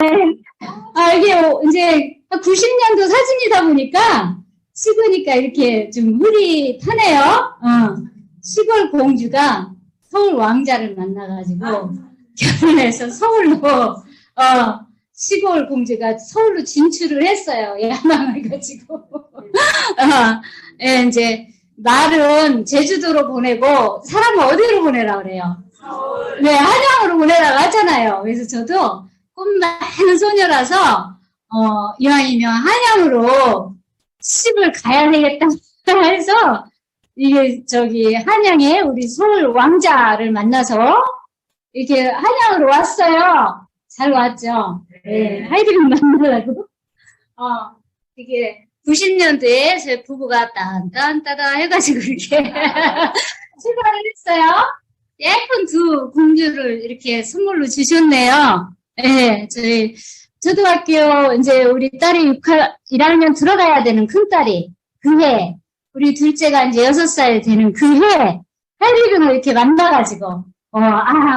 이게 이제 90년도 사진이다 보니까 찍으니까 이렇게 좀 흐릿하네요. 시골 공주가 서울 왕자를 만나가지고 결혼해서 서울로 시골 공주가 서울로 진출을 했어요. 야망을 가지고. 예, 이제 말은 제주도로 보내고 사람은 어디로 보내라 그래요? 서울. 네, 한양으로 보내라고 하잖아요. 그래서 저도 꿈 많은 소녀라서 이왕이면 한양으로 시집을 가야 되겠다 해서 이게 한양에 우리 서울 왕자를 만나서 이렇게 한양으로 왔어요. 잘 왔죠? 네, 하이드링 만나려고. 이게 90년도에 제 부부가 딴딴따다 해가지고 이렇게 출발을 했어요. 예쁜 두 공주를 이렇게 선물로 주셨네요. 네, 저희 초등학교 이제 우리 딸이 1학년 들어가야 되는 큰딸이 그 해, 우리 둘째가 이제 6살 되는 그 해, 하이드링을 이렇게 만나가지고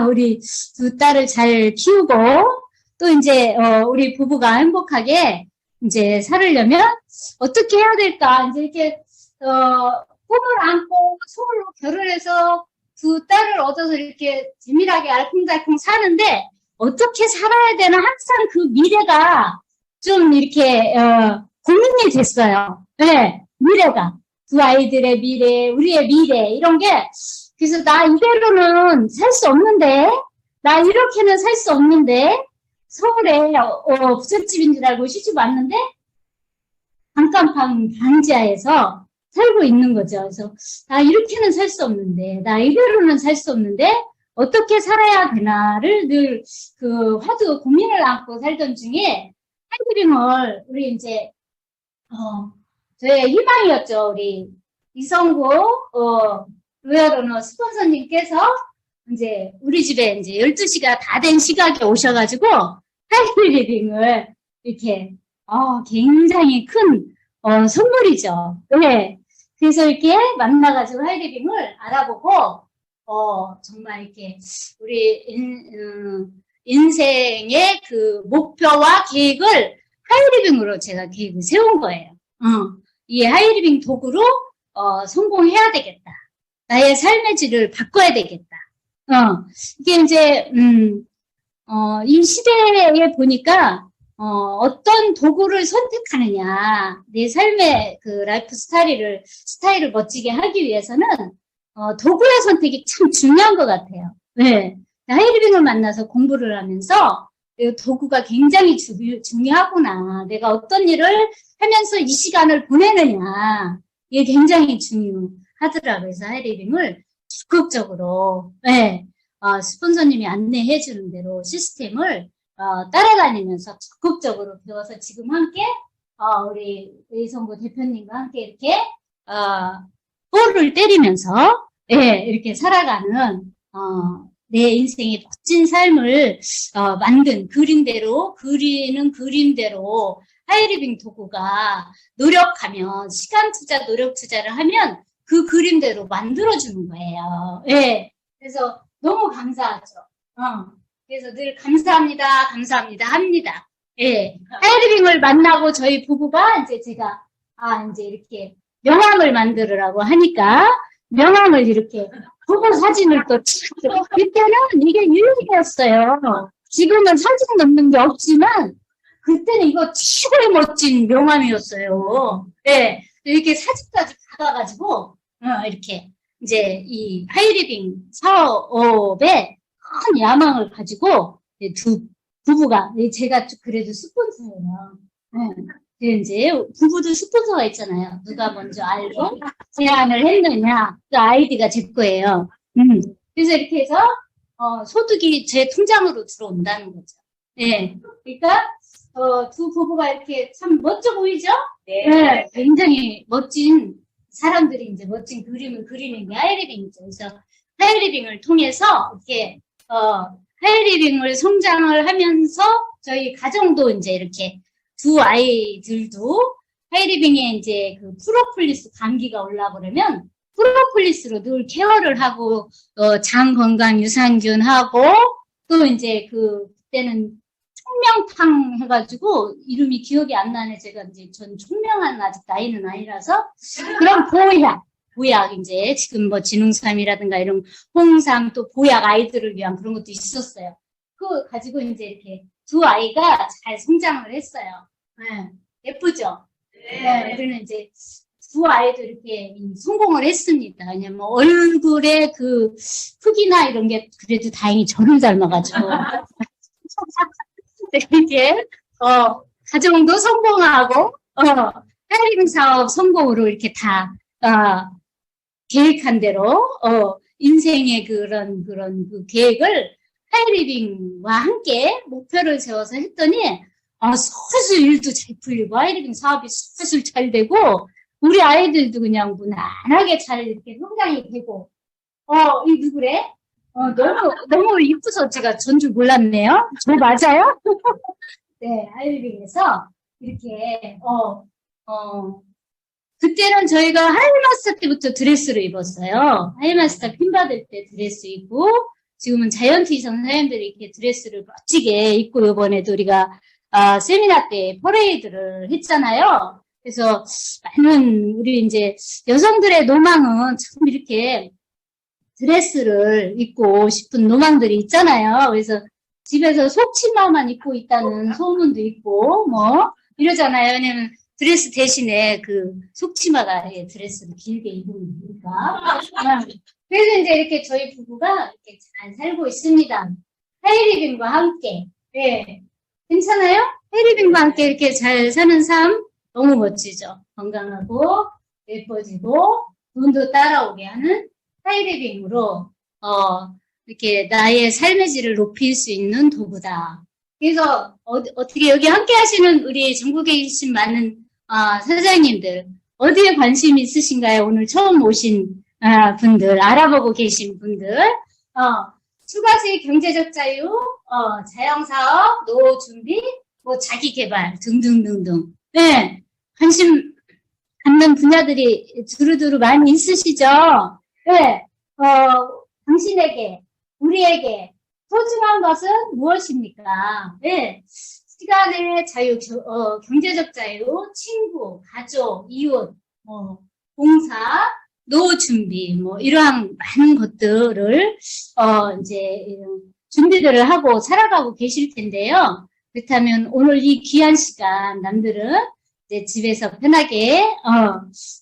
우리 두 딸을 잘 키우고, 또 이제, 우리 부부가 행복하게 이제 살으려면 어떻게 해야 될까? 이제 이렇게, 꿈을 안고 서울로 결혼해서 두 딸을 얻어서 이렇게 재미나게 알콩달콩 사는데, 어떻게 살아야 되나 항상 그 미래가 좀 이렇게, 고민이 됐어요. 네, 미래가. 두 아이들의 미래, 우리의 미래, 이런 게, 그래서 나 이대로는 살 수 없는데, 나 이렇게는 살 수 없는데, 서울에 부잣집인 줄 알고 시집 왔는데, 단칸방 단지하에서 살고 있는 거죠. 그래서 나 이렇게는 살 수 없는데, 나 이대로는 살 수 없는데, 어떻게 살아야 되나를 늘 화두 고민을 안고 살던 중에, 하이드링을 우리 이제, 저의 희망이었죠. 우리 이성구, 로얄오너 스폰서님께서 이제 우리 집에 이제 12시가 다 된 시각에 오셔가지고 하이드링을 이렇게 굉장히 큰 선물이죠. 네. 그래서 이렇게 만나가지고 하이드링을 알아보고 정말 이렇게 우리 인생의 그 목표와 계획을 하이리빙으로 제가 계획을 세운 거예요. 이 하이리빙 도구로 성공해야 되겠다. 나의 삶의 질을 바꿔야 되겠다. 이게 이제 이 시대에 보니까 어떤 도구를 선택하느냐, 내 삶의 그 라이프 스타일을 멋지게 하기 위해서는 도구의 선택이 참 중요한 것 같아요. 네. 하이리빙을 만나서 공부를 하면서 도구가 굉장히 중요하구나. 내가 어떤 일을 하면서 이 시간을 보내느냐. 이게 굉장히 중요하더라고요. 그래서 하이리빙을 적극적으로, 네. 스폰서님이 안내해 주는 대로 시스템을 따라다니면서 적극적으로 배워서 지금 함께 우리 의성구 대표님과 함께 이렇게 볼을 때리면서 이렇게 살아가는 내 인생의 멋진 삶을 만든 그리는 그림대로 하이리빙 도구가 노력하면 시간 투자, 노력 투자를 하면 그 그림대로 만들어주는 거예요. 예. 그래서 너무 감사하죠. 그래서 늘 감사합니다, 감사합니다 합니다. 예. 하이리빙을 만나고 저희 부부가 이제 제가 이제 이렇게 명함을 만들으라고 하니까 명함을 이렇게 부부 사진을 또 그때는 이게 유행이었어요. 지금은 사진 넣는 게 없지만 그때는 이거 최고의 멋진 명함이었어요. 네, 이렇게 사진까지 받아가지고 이렇게 이제 이 하이리빙 사업에 큰 야망을 가지고 두 부부가 제가 그래도 스폰서예요. 네, 이제 부부도 스폰서가 있잖아요. 누가 먼저 알고 제안을 했느냐, 그 아이디가 제 거예요. 그래서 이렇게 해서 소득이 제 통장으로 들어온다는 거죠. 네, 그러니까 두 부부가 이렇게 참 멋져 보이죠? 네, 굉장히 멋진 사람들이 이제 멋진 그림을 그리는 게 하이리빙이죠. 그래서 하이리빙을 통해서 이렇게 하이리빙을 성장을 하면서 저희 가정도 이제 이렇게 두 아이들도 하이리빙에 이제 그 프로폴리스 감기가 올라고 그러면 프로폴리스로 늘 케어를 하고 장 건강 유산균 하고 또 이제 그때는 총명탕 해가지고 이름이 기억이 안 나네. 제가 이제 전 총명한 아직 나이는 아니라서 그런 보약 이제 지금 뭐 지능삼이라든가 이런 홍삼 또 보약 아이들을 위한 그런 것도 있었어요. 그거 가지고 이제 이렇게 두 아이가 잘 성장을 했어요. 네. 예쁘죠? 네. 우리는 이제 두 아이도 이렇게 성공을 했습니다. 왜냐면 얼굴에 그 흙이나 이런 게 그래도 다행히 저를 닮아가지고. 이렇게, 가정도 성공하고, 하이리빙 사업 성공으로 이렇게 다, 계획한 대로, 인생의 그런 그 계획을 하이리빙과 함께 목표를 세워서 했더니, 슬슬 일도 잘 풀리고, 하이리빙 사업이 슬슬 잘 되고, 우리 아이들도 그냥 무난하게 잘 이렇게 성장이 되고, 이 누구래? 너무 이쁘서 제가 전줄 몰랐네요. 저 맞아요? 네, 하이리빙에서 이렇게, 그때는 저희가 하이마스터 때부터 드레스를 입었어요. 하이마스터 핀 받을 때 드레스 입고, 지금은 자이언티 선생님들이 이렇게 드레스를 멋지게 입고, 이번에도 우리가, 세미나 때 퍼레이드를 했잖아요. 그래서 많은 우리 이제 여성들의 로망은 참 이렇게 드레스를 입고 싶은 로망들이 있잖아요. 그래서 집에서 속치마만 입고 있다는 소문도 있고 뭐 이러잖아요. 왜냐면 드레스 대신에 그 속치마가 드레스를 길게 입으면 되니까. 그래서 이제 이렇게 저희 부부가 이렇게 잘 살고 있습니다. 하이리빙과 함께. 네. 괜찮아요? 하이리빙과 함께 이렇게 잘 사는 삶 너무 멋지죠. 건강하고 예뻐지고 돈도 따라오게 하는 하이리빙으로 이렇게 나의 삶의 질을 높일 수 있는 도구다. 그래서 어떻게 여기 함께 하시는 우리 전국에 계신 많은 사장님들 어디에 관심 있으신가요? 오늘 처음 오신 분들, 알아보고 계신 분들, 추가수익 경제적 자유, 자영사업, 노후 준비, 뭐 자기개발 등등등등. 네, 관심 갖는 분야들이 두루두루 많이 있으시죠? 네, 당신에게, 우리에게 소중한 것은 무엇입니까? 네, 시간의 자유, 경제적 자유, 친구, 가족, 이웃, 봉사, 노후 준비, 뭐, 이러한 많은 것들을, 이제, 준비들을 하고 살아가고 계실 텐데요. 그렇다면 오늘 이 귀한 시간, 남들은 이제 집에서 편하게,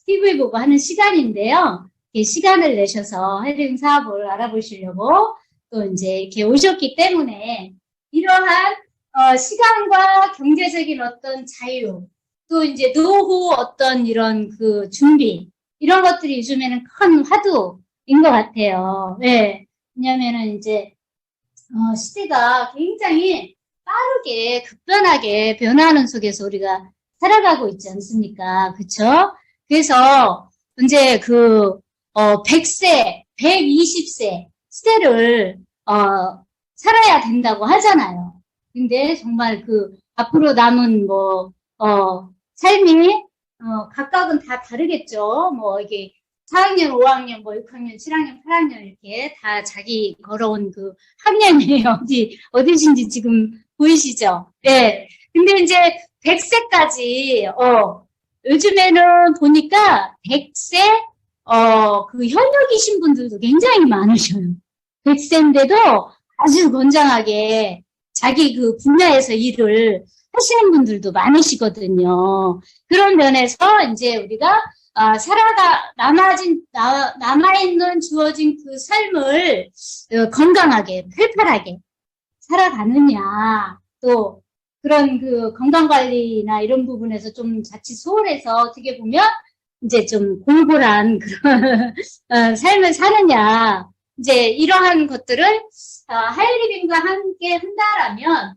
TV 보고 하는 시간인데요. 시간을 내셔서 하이리빙 사업을 알아보시려고 또 이제 이렇게 오셨기 때문에 이러한, 시간과 경제적인 어떤 자유, 또 이제 노후 어떤 이런 그 준비, 이런 것들이 요즘에는 큰 화두인 것 같아요. 네. 왜냐면은 이제, 시대가 굉장히 빠르게, 급변하게 변화하는 속에서 우리가 살아가고 있지 않습니까? 그쵸? 그래서, 이제 100세, 120세 시대를, 살아야 된다고 하잖아요. 근데 정말 앞으로 남은 삶이, 각각은 다 다르겠죠. 뭐, 이게 4학년, 5학년, 뭐 6학년, 7학년, 8학년 이렇게 다 자기 걸어온 그 학년이 어디신지 지금 보이시죠? 네. 근데 이제 100세까지, 요즘에는 보니까 100세, 현역이신 분들도 굉장히 많으셔요. 100세인데도 아주 건장하게 자기 그 분야에서 일을 하시는 분들도 많으시거든요. 그런 면에서 이제 우리가 남아있는 주어진 그 삶을 건강하게, 활발하게 살아가느냐, 또 그런 그 건강관리나 이런 부분에서 좀 자칫 소홀해서 어떻게 보면 이제 좀 골골한 그런 삶을 사느냐, 이제 이러한 것들을 하이리빙과 함께 한다라면,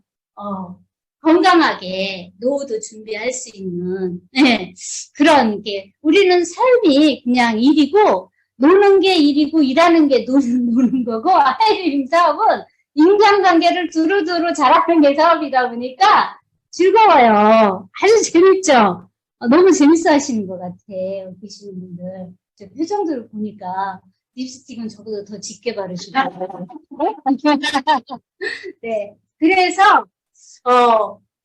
건강하게 노후도 준비할 수 있는, 네, 그런 게, 우리는 삶이 그냥 일이고, 노는 게 일이고, 일하는 게 노는 거고, 하이리빙 사업은 인간관계를 두루두루 잘하는 게 사업이다 보니까 즐거워요. 아주 재밌죠? 너무 재밌어 하시는 것 같아, 여기 계시는 분들. 저 표정들을 보니까 립스틱은 저보다 더 짙게 바르시고. 네. 그래서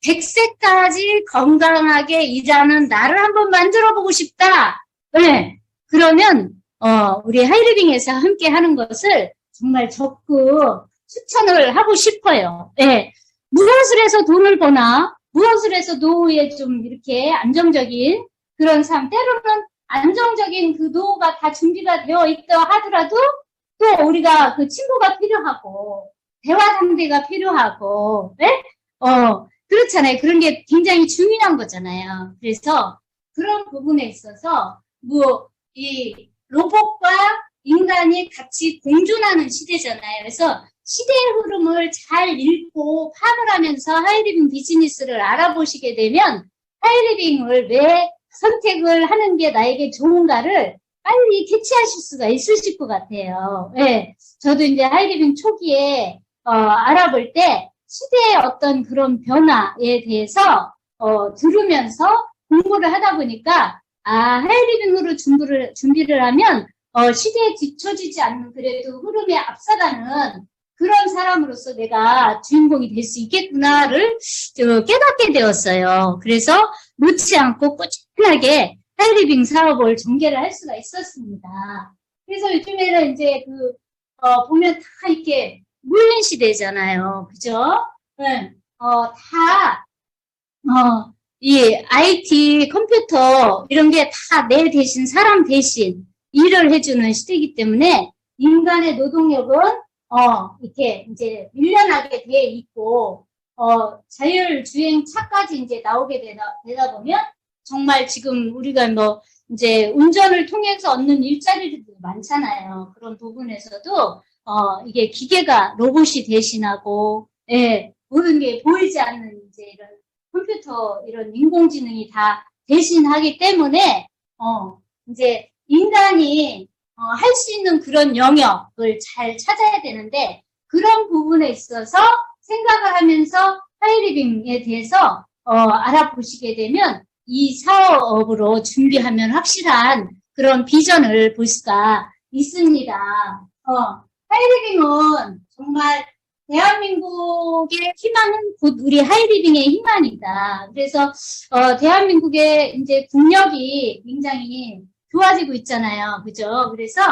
100세까지 건강하게 일하는 나를 한번 만들어 보고 싶다. 네. 그러면, 우리 하이리빙에서 함께 하는 것을 정말 적극 추천을 하고 싶어요. 네. 무엇을 해서 돈을 버나, 무엇을 해서 노후에 좀 이렇게 안정적인 그런 삶, 때로는 안정적인 그 노후가 다 준비가 되어 있다 하더라도 또 우리가 그 친구가 필요하고, 대화 상대가 필요하고, 네? 그렇잖아요. 그런 게 굉장히 중요한 거잖아요. 그래서 그런 부분에 있어서 이 로봇과 인간이 같이 공존하는 시대잖아요. 그래서 시대의 흐름을 잘 읽고 파악을 하면서 하이리빙 비즈니스를 알아보시게 되면 하이리빙을 왜 선택을 하는 게 나에게 좋은가를 빨리 캐치하실 수가 있으실 것 같아요. 네. 저도 이제 하이리빙 초기에 알아볼 때 시대의 어떤 그런 변화에 대해서 들으면서 공부를 하다 보니까 하이리빙으로 준비를 하면 시대에 뒤처지지 않는 그래도 흐름에 앞서가는 그런 사람으로서 내가 주인공이 될 수 있겠구나를 깨닫게 되었어요. 그래서 놓지 않고 꾸준하게 하이리빙 사업을 전개를 할 수가 있었습니다. 그래서 요즘에는 이제 보면 다 이렇게 물린 시대잖아요. 그죠? 네. 이 IT, 컴퓨터, 이런 게 다 내 대신, 사람 대신 일을 해주는 시대이기 때문에 인간의 노동력은, 이렇게 이제 밀려나게 돼 있고, 자율주행차까지 이제 나오게 되다 보면 정말 지금 우리가 이제 운전을 통해서 얻는 일자리들도 많잖아요. 그런 부분에서도 이게 기계가 로봇이 대신하고, 예, 모든 게 보이지 않는 이제 이런 컴퓨터, 이런 인공지능이 다 대신하기 때문에, 이제 인간이 할 수 있는 그런 영역을 잘 찾아야 되는데, 그런 부분에 있어서 생각을 하면서 하이리빙에 대해서 알아보시게 되면 이 사업으로 준비하면 확실한 그런 비전을 볼 수가 있습니다. 하이리빙은 정말 대한민국의 희망은 곧 우리 하이리빙의 희망이다. 그래서 대한민국의 이제 국력이 굉장히 좋아지고 있잖아요. 그죠? 그래서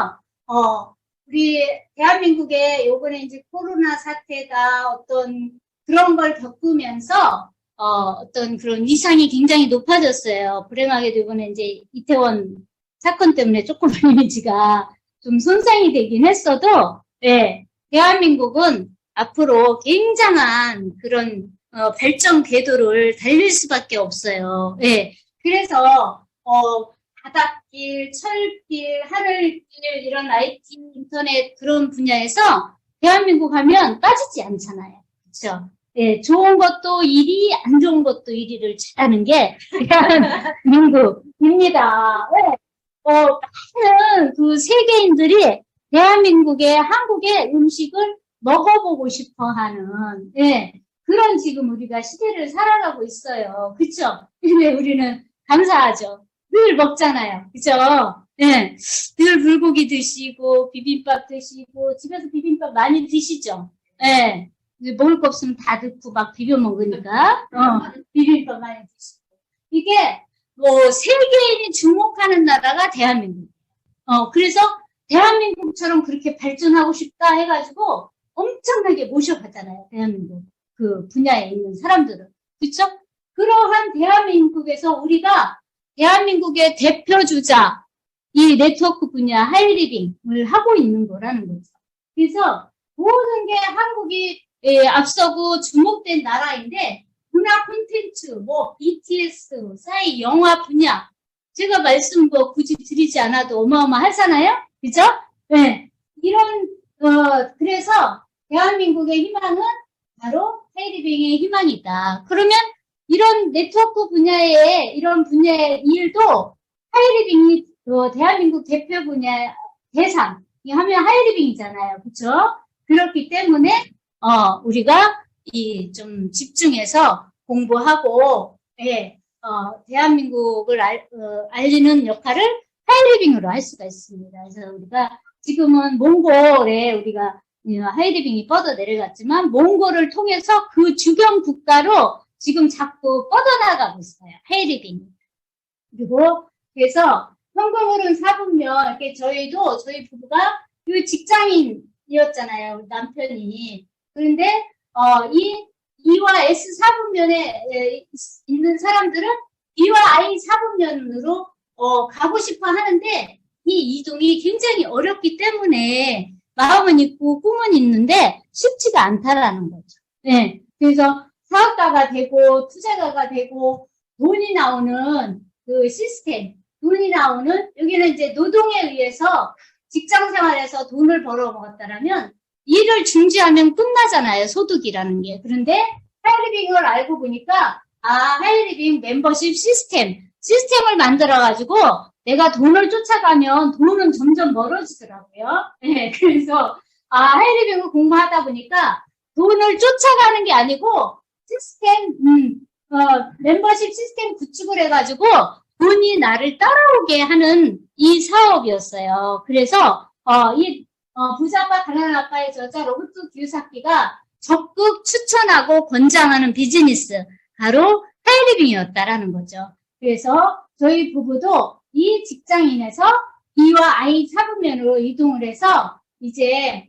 우리 대한민국에 요번에 이제 코로나 사태가 어떤 그런 걸 겪으면서 어떤 그런 위상이 굉장히 높아졌어요. 불행하게도 이번에 이제 이태원 사건 때문에 조금 이미지가 좀 손상이 되긴 했어도, 예, 대한민국은 앞으로 굉장한 그런 발전 궤도를 달릴 수밖에 없어요. 예, 그래서 바닷길, 철길, 하늘길 이런 IT, 인터넷 그런 분야에서 대한민국 하면 빠지지 않잖아요. 그렇죠? 예, 좋은 것도 1위, 안 좋은 것도 1위를 잘하는 게 대한민국입니다. 예. 많은 그 세계인들이 대한민국의 한국의 음식을 먹어보고 싶어 하는, 예, 그런 지금 우리가 시대를 살아가고 있어요. 그쵸? 근데 우리는 감사하죠. 늘 먹잖아요. 그죠? 예, 늘 불고기 드시고, 비빔밥 드시고, 집에서 비빔밥 많이 드시죠? 예. 먹을 거 없으면 다 넣고 막 비벼 먹으니까, 비빔밥 많이 드시고. 이게, 세계인이 주목하는 나라가 대한민국. 그래서 대한민국처럼 그렇게 발전하고 싶다 해가지고 엄청나게 모셔가잖아요. 대한민국. 그 분야에 있는 사람들은. 그쵸? 그러한 대한민국에서 우리가 대한민국의 대표주자, 이 네트워크 분야 하이리빙을 하고 있는 거라는 거죠. 그래서 모든 게 한국이 앞서고 주목된 나라인데, 문화 콘텐츠, BTS, 싸이 영화 분야, 제가 말씀 굳이 드리지 않아도 어마어마하잖아요? 그죠? 네. 그래서 대한민국의 희망은 바로 하이리빙의 희망이다. 그러면 이런 네트워크 분야의, 이런 분야의 일도 하이리빙이 대한민국 대표 분야 대상, 하면 하이리빙이잖아요. 그죠? 그렇기 때문에, 우리가 좀 집중해서 공부하고, 예, 대한민국을 알리는 역할을 하이리빙으로 할 수가 있습니다. 그래서 우리가 지금은 몽골에 우리가 하이리빙이 뻗어 내려갔지만 몽골을 통해서 그 주변 국가로 지금 자꾸 뻗어나가고 있어요. 하이리빙이. 그리고 그래서 현금흐름 4분면 이렇게 저희 부부가 그 직장인이었잖아요. 남편이. 그런데 E와 S 4분면에 있는 사람들은 B와 I 4분면으로 가고 싶어 하는데 이 이동이 굉장히 어렵기 때문에 마음은 있고 꿈은 있는데 쉽지가 않다라는 거죠. 네. 그래서 사업가가 되고 투자가가 되고 돈이 나오는 그 시스템, 돈이 나오는 여기는 이제 노동에 의해서 직장 생활에서 돈을 벌어 먹었다라면 일을 중지하면 끝나잖아요. 소득이라는 게. 그런데 하이리빙을 알고 보니까 하이리빙 멤버십 시스템을 만들어가지고 내가 돈을 쫓아가면 돈은 점점 멀어지더라고요. 네, 그래서 하이리빙을 공부하다 보니까 돈을 쫓아가는 게 아니고 멤버십 시스템 구축을 해가지고 돈이 나를 따라오게 하는 이 사업이었어요. 그래서 부자아빠 가난한 아빠의 저자 로버트 기요사키가 적극 추천하고 권장하는 비즈니스 바로 하이리빙이었다라는 거죠. 그래서 저희 부부도 이 직장인에서 B와 I 사분면으로 이동을 해서 이제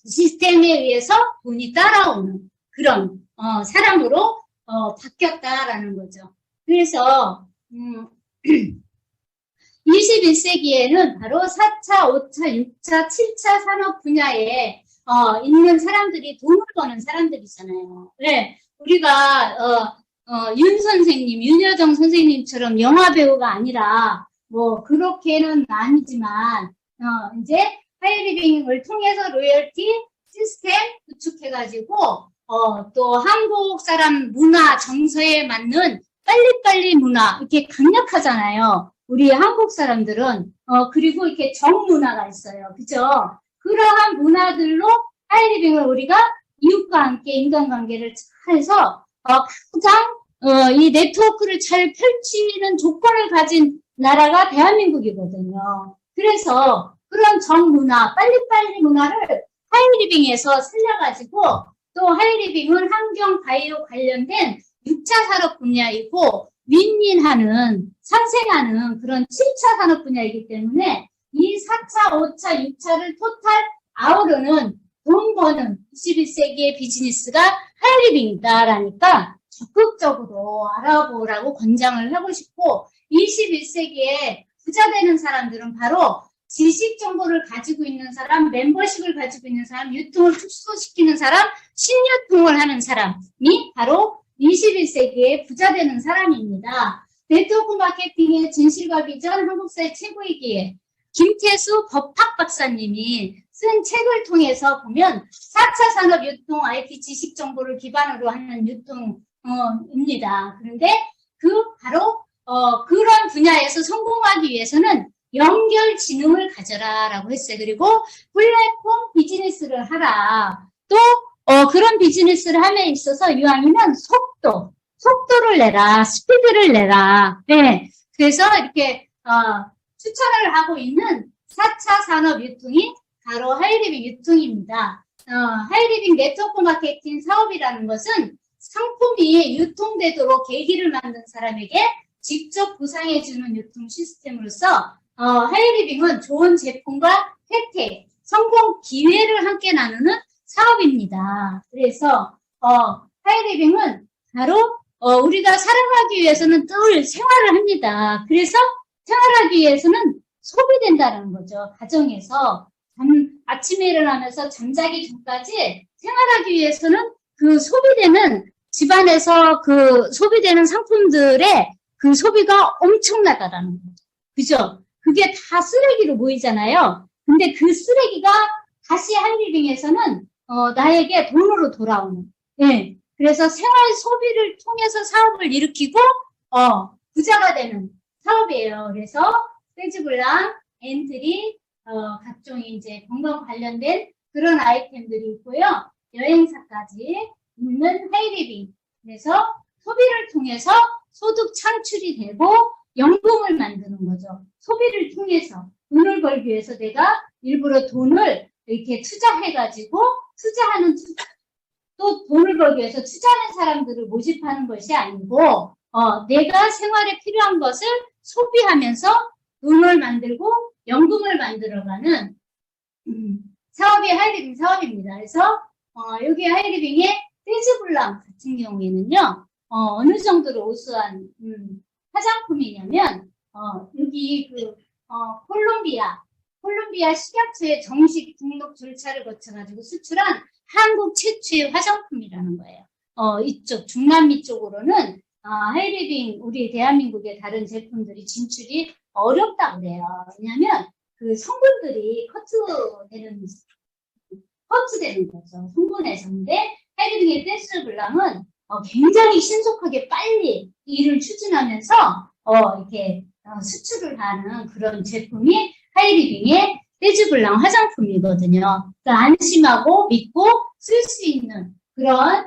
시스템에 의해서 돈이 따라오는 그런 사람으로 바뀌었다라는 거죠. 그래서 21세기에는 바로 4차, 5차, 6차, 7차 산업 분야에 있는 사람들이 돈을 버는 사람들이잖아요. 네, 우리가 윤 선생님, 윤여정 선생님처럼 영화 배우가 아니라 뭐 그렇게는 아니지만 이제 하이리빙을 통해서 로열티 시스템 구축해가지고 또 한국 사람 문화 정서에 맞는 빨리빨리 문화 이렇게 강력하잖아요. 우리 한국 사람들은 그리고 이렇게 정문화가 있어요. 그죠? 그러한 문화들로 하이리빙을 우리가 이웃과 함께 인간관계를 잘 해서 가장 이 네트워크를 잘 펼치는 조건을 가진 나라가 대한민국이거든요. 그래서 그런 정문화, 빨리빨리 문화를 하이리빙에서 살려가지고 또 하이리빙은 환경 바이오 관련된 6차 산업 분야이고 윈윈하는, 상생하는 그런 7차 산업 분야이기 때문에 이 4차, 5차, 6차를 토탈 아우르는 돈 버는 21세기의 비즈니스가 하이리빙이다라니까 적극적으로 알아보라고 권장을 하고 싶고 21세기에 부자 되는 사람들은 바로 지식 정보를 가지고 있는 사람, 멤버십을 가지고 있는 사람, 유통을 축소시키는 사람, 신유통을 하는 사람이 바로 21세기에 부자 되는 사람입니다. 네트워크 마케팅의 진실과 비전, 한국사의 최고의 기회. 김태수 법학 박사님이 쓴 책을 통해서 보면 4차 산업 유통 IT 지식 정보를 기반으로 하는 유통입니다. 그런데 바로 그런 분야에서 성공하기 위해서는 연결 지능을 가져라라고 했어요. 그리고 플랫폼 비즈니스를 하라. 또 그런 비즈니스를 함에 있어서 이왕이면 속도를 내라, 스피드를 내라. 네, 그래서 이렇게 추천을 하고 있는 4차 산업 유통이 바로 하이리빙 유통입니다. 하이리빙 네트워크 마케팅 사업이라는 것은 상품이 유통되도록 계기를 만든 사람에게 직접 보상해주는 유통 시스템으로서 하이리빙은 좋은 제품과 혜택, 성공 기회를 함께 나누는 사업입니다. 그래서 하이리빙은 바로 우리가 살아가기 위해서는 늘 생활을 합니다. 그래서 생활하기 위해서는 소비된다는 거죠. 가정에서 아침에 일어나면서 잠자기 전까지 생활하기 위해서는 그 소비되는 집안에서 그 소비되는 상품들의 그 소비가 엄청나다라는 거죠. 그죠? 그게 다 쓰레기로 모이잖아요. 근데 그 쓰레기가 다시 하이리빙에서는 나에게 돈으로 돌아오는. 예. 그래서 생활 소비를 통해서 사업을 일으키고 부자가 되는 사업이에요. 그래서 세즈블랑, 엔트리, 각종 이제 건강 관련된 그런 아이템들이 있고요. 여행사까지 있는 하이리빙. 그래서 소비를 통해서 소득 창출이 되고 연금을 만드는 거죠. 소비를 통해서 돈을 벌기 위해서 내가 일부러 돈을 이렇게 투자해가지고 또 돈을 벌기 위해서 투자하는 사람들을 모집하는 것이 아니고 내가 생활에 필요한 것을 소비하면서 돈을 만들고 연금을 만들어가는 사업이 하이리빙 사업입니다. 그래서 여기 하이리빙의 떼즈블랑 같은 경우에는요. 어느 정도로 우수한 화장품이냐면 여기 콜롬비아 식약처의 정식 등록 절차를 거쳐가지고 수출한 한국 최초의 화장품이라는 거예요. 이쪽 중남미 쪽으로는 하이리빙 우리 대한민국의 다른 제품들이 진출이 어렵다고 그래요. 왜냐하면 그 성분들이 커트되는 거죠. 성분에서. 근데 하이리빙의 떼즈블랑은 굉장히 신속하게 빨리 일을 추진하면서 이렇게 수출을 하는 그런 제품이 하이리빙의 떼즈블랑 화장품이거든요. 그러니까 안심하고 믿고 쓸 수 있는 그런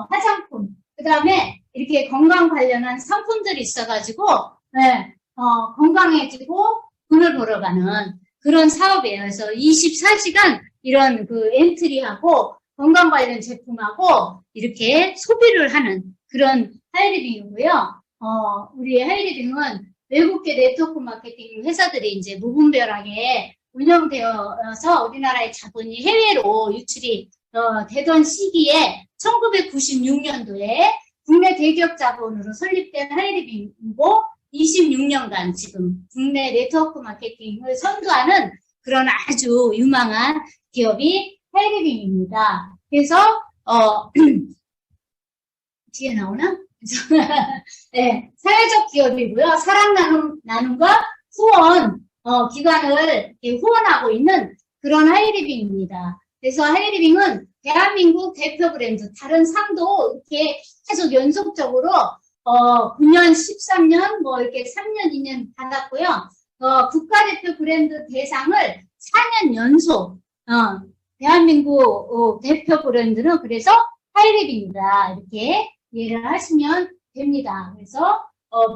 화장품. 그 다음에 이렇게 건강 관련한 상품들이 있어가지고 네, 건강해지고 돈을 벌어가는 그런 사업이에요. 그래서 24시간 이런 그 엔트리하고 건강 관련 제품하고 이렇게 소비를 하는 그런 하이리빙이고요. 우리 하이리빙은 외국계 네트워크 마케팅 회사들이 이제 무분별하게 운영되어서 우리나라의 자본이 해외로 유출이 되던 시기에 1996년도에 국내 대기업 자본으로 설립된 하이리빙이고 26년간 지금 국내 네트워크 마케팅을 선도하는 그런 아주 유망한 기업이 하이리빙입니다. 그래서 뒤에 나오나? 네, 사회적 기업이고요. 사랑 나눔과 후원 기관을 후원하고 있는 그런 하이리빙입니다. 그래서 하이리빙은 대한민국 대표 브랜드, 다른 상도 이렇게 계속 연속적으로 9년, 13년, 뭐 이렇게 3년, 2년 받았고요. 국가대표 브랜드 대상을 4년 연속 대한민국 대표 브랜드는 그래서 하이리빙이다. 이렇게 이해를 하시면 됩니다. 그래서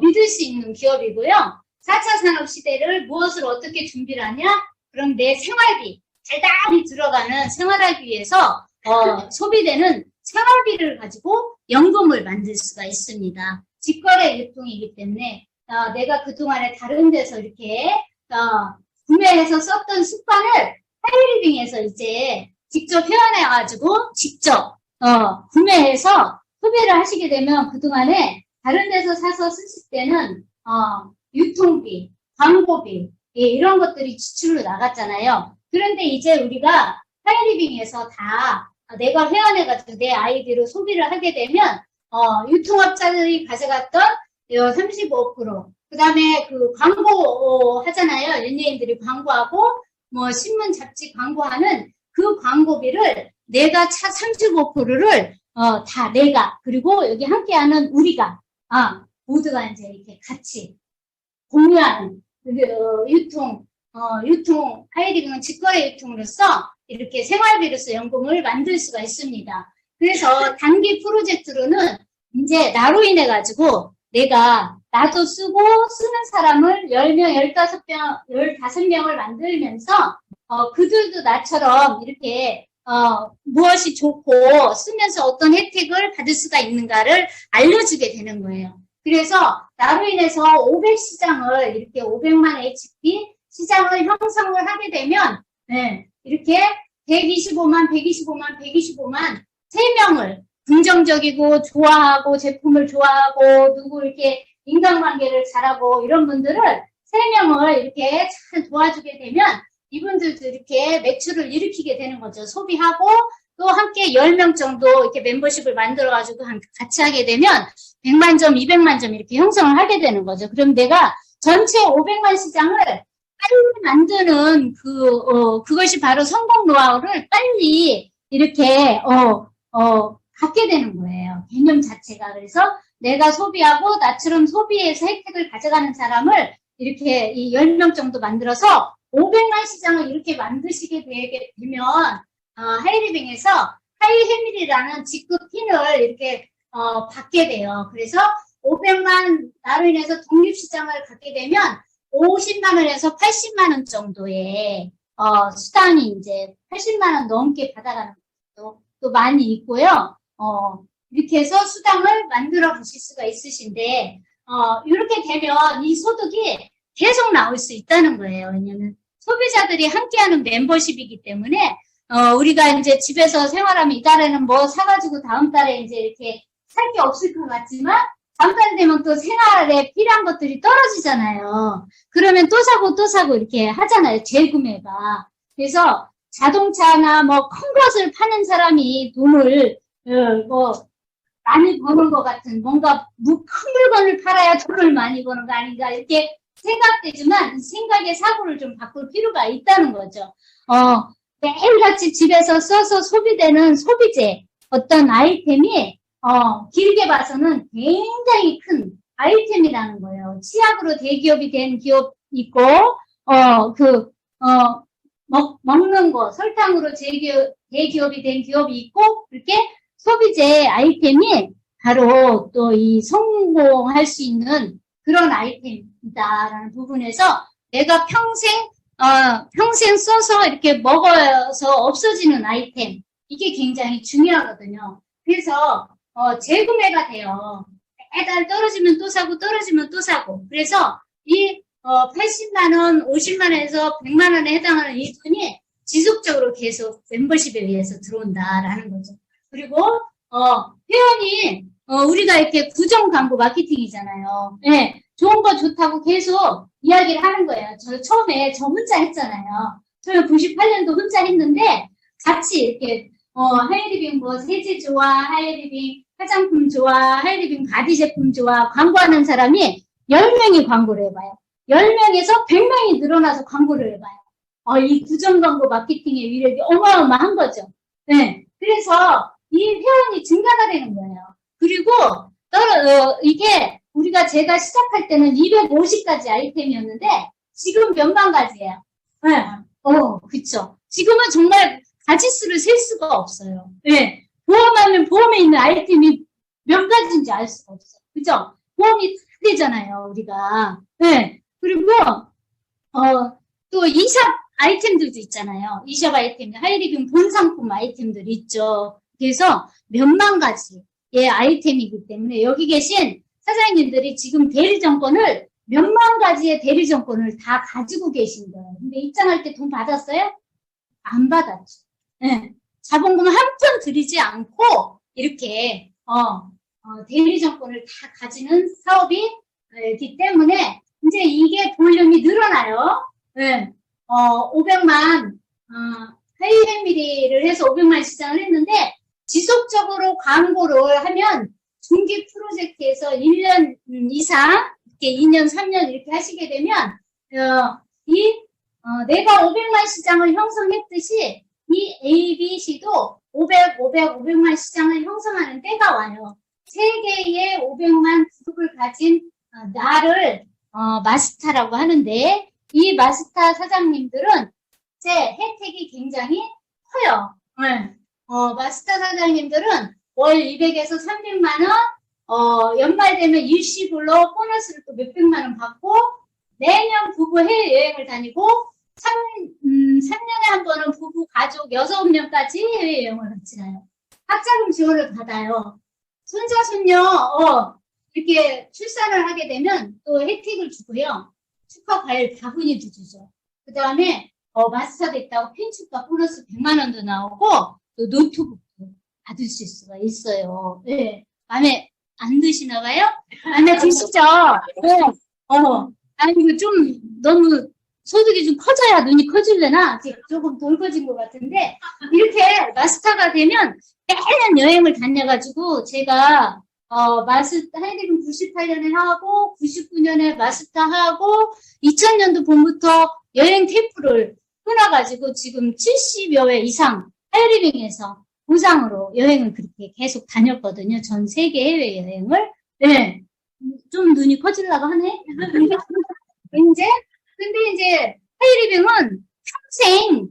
믿을 수 있는 기업이고요. 4차 산업 시대를 무엇을 어떻게 준비를 하냐? 그럼 내 생활비, 달달이 들어가는 생활하기 위해서 소비되는 생활비를 가지고 연금을 만들 수가 있습니다. 직거래 유통이기 때문에 내가 그동안에 다른 데서 이렇게 구매해서 썼던 습관을 하이리빙에서 이제 직접 회원해가지고 직접 구매해서 소비를 하시게 되면 그동안에 다른 데서 사서 쓰실 때는 유통비, 광고비 이런 것들이 지출로 나갔잖아요. 그런데 이제 우리가 하이리빙에서 다 내가 회원해가지고 내 아이디로 소비를 하게 되면 유통업자들이 가져갔던 35%, 그 다음에 그 광고 하잖아요. 연예인들이 광고하고 뭐 신문 잡지 광고하는 그 광고비를 내가 35%를 다 내가 그리고 여기 함께하는 우리가 모두가 이제 이렇게 같이 공유하는 유통 하이리빙은 직거래 유통으로서 이렇게 생활비로서 연금을 만들 수가 있습니다. 그래서 단기 프로젝트로는 이제 나로 인해 가지고 나도 쓰고 쓰는 사람을 10명, 15명을 만들면서 그들도 나처럼 이렇게 무엇이 좋고 쓰면서 어떤 혜택을 받을 수가 있는가를 알려주게 되는 거예요. 그래서 나로 인해서 500시장을 이렇게 500만 HP 시장을 형성을 하게 되면 이렇게 125만 3명을 긍정적이고 좋아하고 제품을 좋아하고 누구 이렇게 인간관계를 잘하고 이런 분들을 3명을 이렇게 잘 도와주게 되면 이분들도 이렇게 매출을 일으키게 되는 거죠. 소비하고 또 함께 10명 정도 이렇게 멤버십을 만들어가지고 같이 하게 되면 100만 점, 200만 점 이렇게 형성을 하게 되는 거죠. 그럼 내가 전체 500만 시장을 빨리 만드는 그것이 바로 성공 노하우를 빨리 이렇게, 갖게 되는 거예요. 개념 자체가. 그래서 내가 소비하고 나처럼 소비해서 혜택을 가져가는 사람을 이렇게 이 10명 정도 만들어서 500만 시장을 이렇게 만드시게 되면, 하이리빙에서 하이해밀이라는 직급 핀을 이렇게, 받게 돼요. 그래서 500만 나로 인해서 독립시장을 갖게 되면 50만 원에서 80만 원 정도의 수당이 이제 80만 원 넘게 받아가는 것도 또 많이 있고요. 이렇게 해서 수당을 만들어 보실 수가 있으신데, 이렇게 되면 이 소득이 계속 나올 수 있다는 거예요. 왜냐면 소비자들이 함께하는 멤버십이기 때문에, 우리가 이제 집에서 생활하면 이달에는 뭐 사가지고 다음 달에 이제 이렇게 살 게 없을 것 같지만, 다음 달 되면 또 생활에 필요한 것들이 떨어지잖아요. 그러면 또 사고 또 사고 이렇게 하잖아요. 재구매가. 그래서 자동차나 뭐 큰 것을 파는 사람이 돈을 뭐 많이 버는 것 같은 뭔가 큰 물건을 팔아야 돈을 많이 버는 거 아닌가 이렇게 생각되지만 생각의 사고를 좀 바꿀 필요가 있다는 거죠. 매일같이 집에서 써서 소비되는 소비재 어떤 아이템이 길게 봐서는 굉장히 큰 아이템이라는 거예요. 치약으로 대기업이 된 기업 있고, 먹는 거, 설탕으로 대기업이 된 기업이 있고, 그렇게 소비재 아이템이 바로 또 이 성공할 수 있는 그런 아이템이다라는 부분에서 내가 평생 써서 이렇게 먹어서 없어지는 아이템, 이게 굉장히 중요하거든요. 그래서 재구매가 돼요. 매달 떨어지면 또 사고 떨어지면 또 사고. 그래서 이 80만 원, 50만 원에서 100만 원에 해당하는 이 돈이 지속적으로 계속 멤버십에 의해서 들어온다라는 거죠. 그리고 회원이 우리가 이렇게 구정 광고 마케팅이잖아요. 네, 좋은 거 좋다고 계속 이야기를 하는 거예요. 저 처음에 저 혼자 했잖아요. 저는 98년도 혼자 했는데 같이 이렇게 하이리빙 뭐 세제 좋아, 하이리빙 화장품 좋아, 하이리빙 바디 제품 좋아 광고하는 사람이 10명이 광고를 해봐요. 10명에서 100명이 늘어나서 광고를 해봐요. 이 구정 광고 마케팅의 위력이 어마어마한 거죠. 네, 그래서 이 회원이 증가가 되는 거예요. 그리고 이게 제가 시작할 때는 250가지 아이템이었는데 지금 몇만 가지예요. 네. 그쵸. 지금은 정말 가지수를 셀 수가 없어요. 네. 보험하면 보험에 있는 아이템이 몇 가지인지 알 수가 없어요. 그죠? 보험이 다 되잖아요, 우리가. 네. 그리고, 또 이샵 아이템들도 있잖아요. 이샵 아이템, 하이리빙 본상품 아이템들 있죠. 그래서 몇만 가지의 아이템이기 때문에 여기 계신 사장님들이 지금 대리점권을 몇만 가지의 대리점권을 다 가지고 계신 거예요. 근데 입장할 때 돈 받았어요? 안 받았죠. 네. 자본금 한 푼 들이지 않고 이렇게 대리점권을 다 가지는 사업이기 때문에 이제 이게 볼륨이 늘어나요. 네. 500만 하이레미리를 해서 500만 시장을 했는데 지속적으로 광고를 하면 중기 프로젝트에서 1년 이상 이렇게 2년, 3년 이렇게 하시게 되면 내가 500만 시장을 형성했듯이 이 ABC도 500만 시장을 형성하는 때가 와요. 세계의 500만 구독을 가진 나를 마스터라고 하는데 이 마스터 사장님들은 제 혜택이 굉장히 커요. 네. 마스터 사장님들은 월 200에서 300만 원, 연말 되면 일시불로 보너스를 또 몇백만 원 받고 매년 부부 해외여행을 다니고 3년에 한 번은 부부 가족 6명까지 해외여행을 같이나요. 학자금 지원을 받아요. 손자, 손녀 이렇게 출산을 하게 되면 또 혜택을 주고요. 축하 과일 바구니도 주죠. 그 다음에 마스터 됐다고 펜축과 보너스 100만 원도 나오고 또 노트북도 받을 수 있어요. 네. 마음에 안 드시나 봐요? 마음에 드시죠? 네. 아니, 이거 좀 너무 소득이 좀 커져야 눈이 커질래나? 조금 덜 커진 것 같은데, 이렇게 마스터가 되면 매년 여행을 다녀가지고, 제가, 하이리빙 98년에 하고, 99년에 마스터 하고, 2000년도 봄부터 여행 테이프를 끊어가지고, 지금 70여 회 이상 하이리빙에서 보상으로 여행을 그렇게 계속 다녔거든요. 전 세계 해외여행을. 네. 좀 눈이 커지려고 하네. 근데 이제 하이리빙은 평생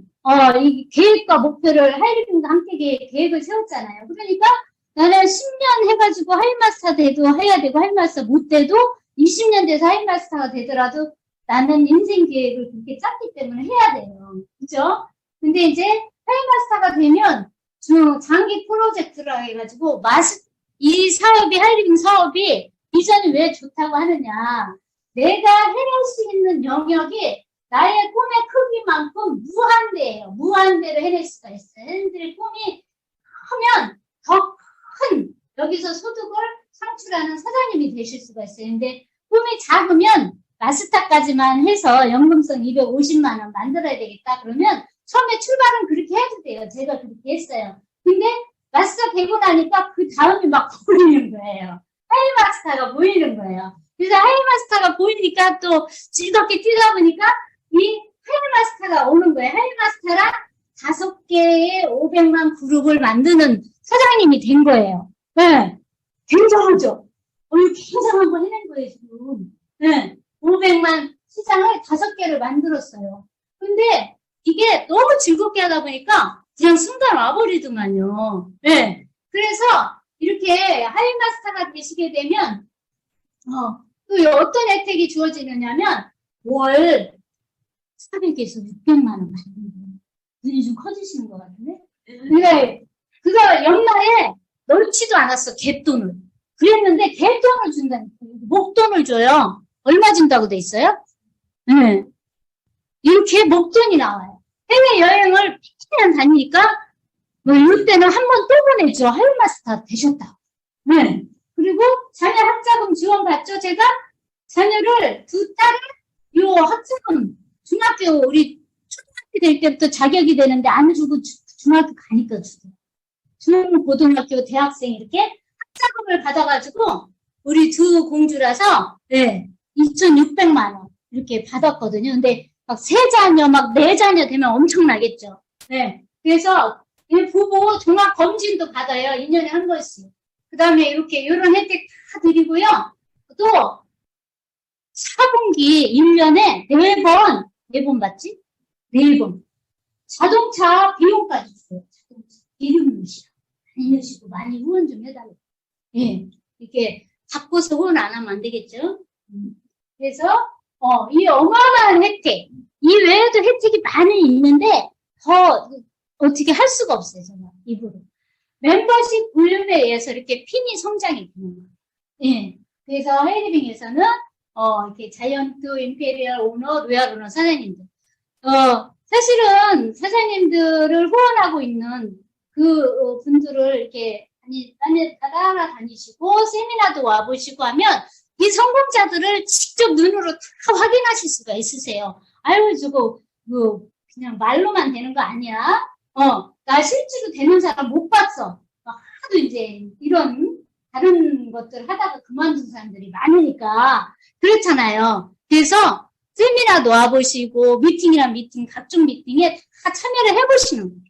이 계획과 목표를 하이리빙과 함께 계획을 세웠잖아요. 그러니까 나는 10년 해가지고 하이마스터 돼도 해야 되고 하이마스터 못 돼도 20년 돼서 하이마스터가 되더라도 나는 인생 계획을 그렇게 짰기 때문에 해야 돼요. 그죠? 근데 이제 하이마스터가 되면 장기 프로젝트라 해가지고 이 사업이 하이리빙 사업이 비전이 왜 좋다고 하느냐. 내가 해낼 수 있는 영역이 나의 꿈의 크기만큼 무한대예요. 무한대로 해낼 수가 있어요. 여러분들의 꿈이 크면 더 큰 여기서 소득을 창출하는 사장님이 되실 수가 있어요. 근데 꿈이 작으면 마스터까지만 해서 연금성 250만 원 만들어야 되겠다. 그러면 처음에 출발은 그렇게 해도 돼요. 제가 그렇게 했어요. 근데 마스터 되고 나니까 그 다음이 막 보이는 거예요. 하이마스터가 보이는 거예요. 그래서 하이마스터가 보이니까 또 즐겁게 뛰다 보니까 이 하이마스터가 오는 거예요. 하이마스터랑 5개의 500만 그룹을 만드는 사장님이 된 거예요. 네. 굉장하죠? 굉장한 거 해낸 거예요, 지금. 네. 500만 시장을 5개를 만들었어요. 근데 이게 너무 즐겁게 하다 보니까 그냥 순간 와버리더만요. 네. 그래서 이렇게 하이마스터가 되시게 되면, 또 어떤 혜택이 주어지느냐면, 월 400에서 600만 원 받는 거예요. 눈이 좀 커지시는 것 같은데? 근데 그거 연말에 넣지도 않았어, 갯돈을. 그랬는데 갯돈을 준다니까. 목돈을 줘요. 얼마 준다고 돼 있어요? 네. 이렇게 목돈이 나와요. 해외여행을 1년 다니니까 뭐 이럴 때는 한 번 또 보내죠. 하이마스터 되셨다. 네. 그리고 자녀 학자금 지원 받죠. 제가 자녀를 두 딸을 요 학자금 중학교 우리 초등학교 될 때부터 자격이 되는데 안 주고 중학교 가니까 주세요. 중 고등학교 대학생 이렇게 학자금을 받아가지고 우리 두 공주라서 네, 2,600만 원 이렇게 받았거든요. 근데 막 3자녀 막 4자녀 되면 엄청나겠죠. 네. 그래서 이 부부 종합 검진도 받아요. 2년에 한 번씩. 그 다음에 이렇게 이런 혜택 다 드리고요. 또 4분기 1년에 4번 받지? 4번. 자동차 비용까지 주세요. 자동차. 이름 넣으시라고. 많이 넣으시고 많이 후원 좀 해달라고. 예. 이렇게 바꿔서 후원 안 하면 안 되겠죠? 그래서 이 어마어마한 혜택. 이 외에도 혜택이 많이 있는데 더 어떻게 할 수가 없어요. 정말 입으로. 멤버십 볼륨에 의해서 이렇게 핀이 성장이 되는 거예요. 예. 그래서 하이리빙에서는 이렇게 자이언트, 임페리얼 오너, 로얄 오너 사장님들. 사실은 사장님들을 후원하고 있는 그 분들을 이렇게 따라다니시고 세미나도 와보시고 하면 이 성공자들을 직접 눈으로 다 확인하실 수가 있으세요. 아유, 저거 그냥 말로만 되는 거 아니야? 나 실제로 되는 사람 못 봤어. 하도 이제 이런 다른 것들 하다가 그만둔 사람들이 많으니까 그렇잖아요. 그래서 세미나도 와보시고 미팅이랑 미팅, 각종 미팅에 다 참여를 해보시는 거예요.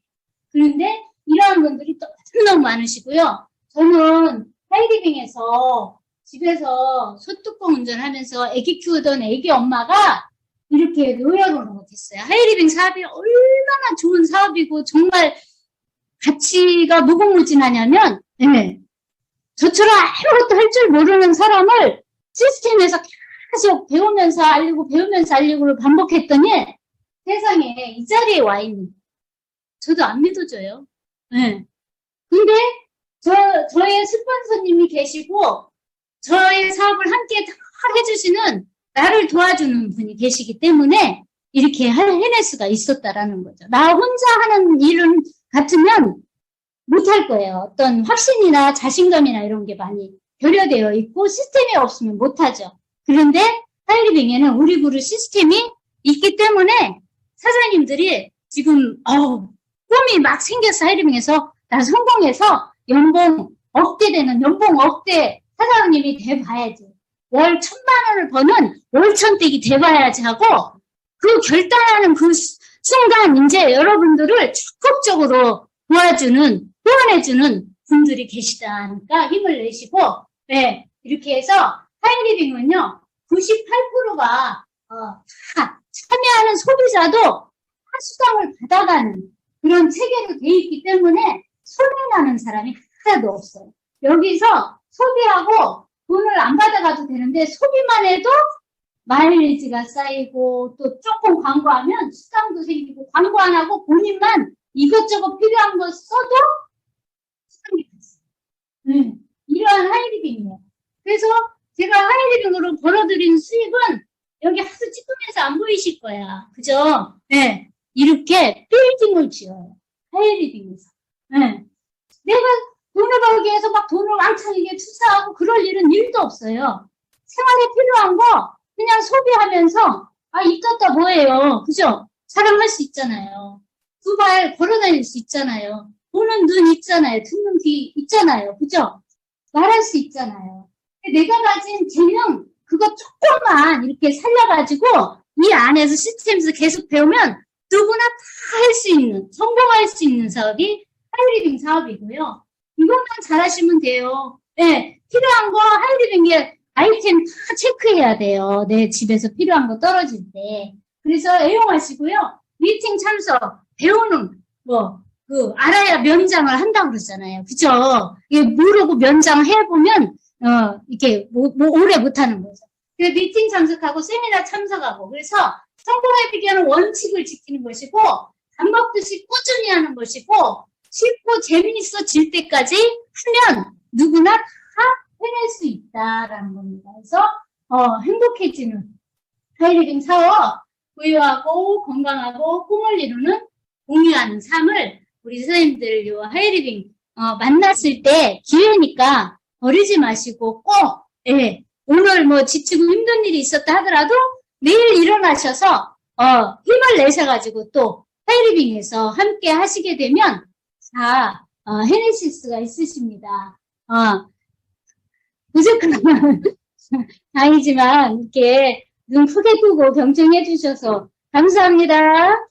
그런데 이러한 분들이 또 너무 많으시고요. 저는 하이리빙에서 집에서 소뚜껑 운전하면서 아기 키우던 아기 엄마가 이렇게 노예로는 됐어요. 하이리빙 사업이 얼마나 좋은 사업이고 정말 가치가 무궁무진하냐면 네. 저처럼 아무것도 할 줄 모르는 사람을 시스템에서 계속 배우면서 알리고를 반복했더니 세상에 이 자리에 와 있는 저도 안 믿어져요. 네. 근데 저의 스폰서님이 계시고 저의 사업을 함께 다 해주시는 나를 도와주는 분이 계시기 때문에 이렇게 해낼 수가 있었다라는 거죠. 나 혼자 하는 일은 같으면 못할 거예요. 어떤 확신이나 자신감이나 이런 게 많이 결여되어 있고 시스템이 없으면 못하죠. 그런데 하이리빙에는 우리 그룹 시스템이 있기 때문에 사장님들이 지금 꿈이 막 생겨서 하이리빙에서 나 성공해서 연봉 억대 되는 연봉 억대 사장님이 돼봐야지. 월 1,000만 원을 버는 월천댁이 돼봐야지 하고 그 결단하는 그 순간 이제 여러분들을 적극적으로 도와주는 후원해주는 분들이 계시다니까 힘을 내시고 네, 이렇게 해서 하이리빙은요 98%가 다 참여하는 소비자도 수당을 받아가는 그런 체계로 돼 있기 때문에 손해나는 사람이 하나도 없어요. 여기서 소비하고 돈을 안 받아가도 되는데 소비만 해도 마일리지가 쌓이고 또 조금 광고하면 수당도 생기고 광고 안 하고 본인만 이것저것 필요한 거 써도 수당이 됐어요. 이러한 하이리빙이에요. 그래서 제가 하이리빙으로 벌어들인 수입은 여기 하수 찌끄면서 안 보이실 거야. 그죠? 네. 이렇게 빌딩을 지어요. 하이리빙에서. 네. 내가 돈을 벌기 위해서 막 돈을 왕창 이게 투자하고 그럴 일은 일도 없어요. 생활에 필요한 거 그냥 소비하면서 이따 뭐예요. 그죠? 사랑할 수 있잖아요. 두 발 걸어다닐 수 있잖아요. 보는 눈 있잖아요. 듣는 귀 있잖아요. 그죠? 말할 수 있잖아요. 내가 가진 재능 그거 조금만 이렇게 살려가지고 이 안에서 시스템에서 계속 배우면 누구나 다 할 수 있는, 성공할 수 있는 사업이 하이리빙 사업이고요. 이것만 잘하시면 돼요. 네, 필요한 거 하이리빙에 아이템 다 체크해야 돼요. 내 집에서 필요한 거 떨어질 때. 그래서 애용하시고요. 미팅 참석, 배우는 알아야 면장을 한다고 그러잖아요. 그죠? 이게 모르고 면장 해보면, 이렇게 오래 못하는 거죠. 그래서 미팅 참석하고 세미나 참석하고, 그래서 성공의 비결은 원칙을 지키는 것이고, 밥 먹듯이 꾸준히 하는 것이고, 쉽고 재미있어질 때까지 하면 누구나 다 해낼 수 있다라는 겁니다. 그래서, 행복해지는 하이리빙 사업, 부유하고 건강하고 꿈을 이루는 공유하는 삶을 우리 선생님들 요 하이리빙 만났을 때 기회니까 버리지 마시고 꼭 오늘 뭐 지치고 힘든 일이 있었다 하더라도 매일 일어나셔서 힘을 내셔가지고 또 하이리빙에서 함께 하시게 되면 다 해내실 수가 있으십니다. 무조건 아니지만 이렇게 눈 크게 뜨고 경청해 주셔서 감사합니다.